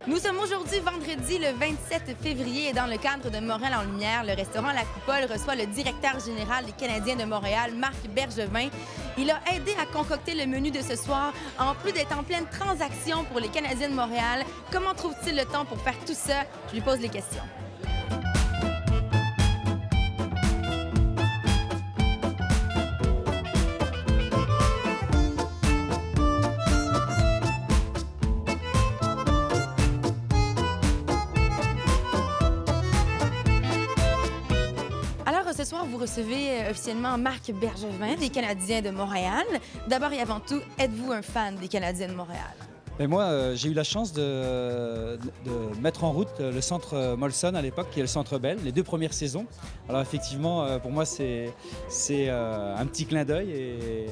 Nous sommes aujourd'hui vendredi le 27 février et dans le cadre de Montréal en lumière, le restaurant La Coupole reçoit le directeur général des Canadiens de Montréal, Marc Bergevin. Il a aidé à concocter le menu de ce soir, en plus d'être en pleine transaction pour les Canadiens de Montréal. Comment trouve-t-il le temps pour faire tout ça? Je lui pose les questions. Alors, ce soir, vous recevez officiellement Marc Bergevin des Canadiens de Montréal. D'abord et avant tout, êtes-vous un fan des Canadiens de Montréal? Et moi, j'ai eu la chance de mettre en route le centre Molson à l'époque, qui est le centre Bell, les 2 premières saisons. Alors effectivement, pour moi, c'est un petit clin d'œil et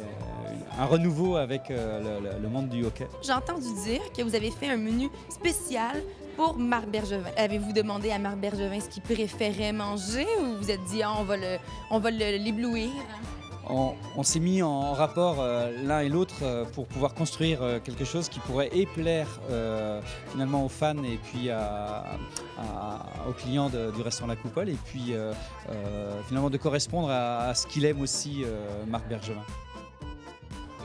un renouveau avec le monde du hockey. J'ai entendu dire que vous avez fait un menu spécial pour Marc Bergevin. Avez-vous demandé à Marc Bergevin ce qu'il préférait manger ou vous vous êtes dit ah, on va l'éblouir? On s'est mis en rapport l'un et l'autre pour pouvoir construire quelque chose qui pourrait plaire finalement aux fans et puis aux clients du restaurant La Coupole et puis finalement de correspondre à ce qu'il aime aussi, Marc Bergevin.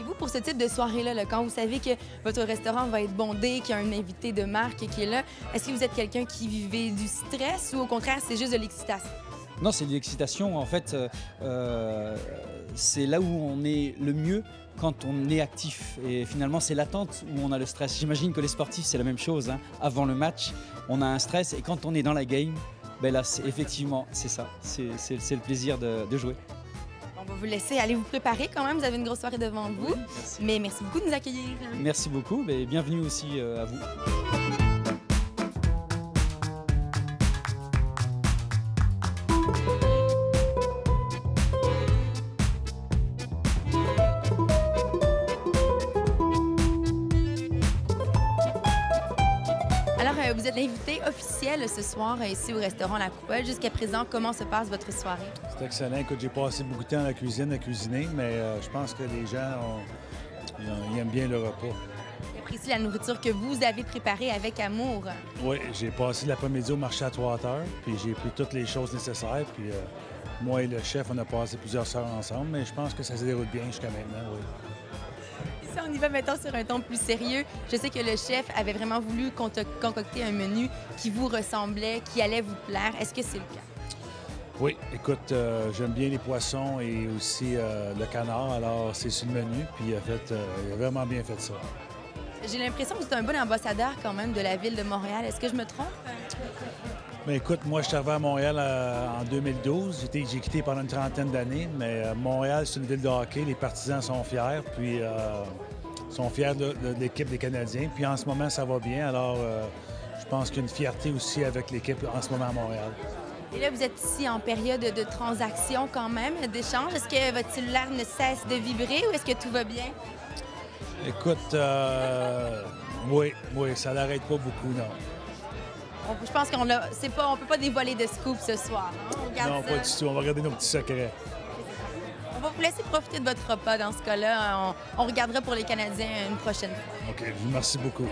Et vous, pour ce type de soirée-là, quand vous savez que votre restaurant va être bondé, qu'il y a un invité de marque qui est là, est-ce que vous êtes quelqu'un qui vivait du stress ou au contraire, c'est juste de l'excitation? Non, c'est de l'excitation. En fait, c'est là où on est le mieux quand on est actif. Et finalement, c'est l'attente où on a le stress. J'imagine que les sportifs, c'est la même chose. Hein. Avant le match, on a un stress. Et quand on est dans la game, ben là, effectivement, c'est ça. C'est le plaisir de jouer. On va vous laisser aller vous préparer quand même. Vous avez une grosse soirée devant vous. Oui, merci. Mais merci beaucoup de nous accueillir. Merci beaucoup. Et bienvenue aussi à vous. Alors, vous êtes l'invité officiel ce soir ici au restaurant La Coupole. Jusqu'à présent, comment se passe votre soirée? C'est excellent. Écoute, j'ai passé beaucoup de temps dans la cuisine à cuisiner, mais je pense que les gens ils aiment bien le repas. Ils apprécient la nourriture que vous avez préparée avec amour. Oui, j'ai passé l'après-midi au marché à 3 heures, puis j'ai pris toutes les choses nécessaires, puis moi et le chef, on a passé plusieurs heures ensemble, mais je pense que ça se déroule bien jusqu'à maintenant, oui. Si on y va maintenant sur un ton plus sérieux, je sais que le chef avait vraiment voulu concocter un menu qui vous ressemblait, qui allait vous plaire. Est-ce que c'est le cas? Oui, écoute, j'aime bien les poissons et aussi le canard, alors c'est sur le menu, puis il a vraiment bien fait ça. J'ai l'impression que vous êtes un bon ambassadeur quand même de la ville de Montréal. Est-ce que je me trompe? Bien, écoute, moi, je suis arrivé à Montréal en 2012. J'ai quitté pendant une trentaine d'années, mais Montréal, c'est une ville de hockey. Les partisans sont fiers, puis sont fiers de l'équipe des Canadiens. Puis en ce moment, ça va bien. Alors, je pense qu'il y a une fierté aussi avec l'équipe en ce moment à Montréal. Et là, vous êtes ici en période de transaction quand même, d'échange. Est-ce que votre cellulaire ne cesse de vibrer ou est-ce que tout va bien? Écoute, oui, ça n'arrête pas beaucoup, non. Je pense qu'on on peut pas dévoiler de scoop ce soir. Hein? Non, pas du tout. On va regarder nos petits secrets. On va vous laisser profiter de votre repas dans ce cas-là. On regardera pour les Canadiens une prochaine fois. OK, merci beaucoup.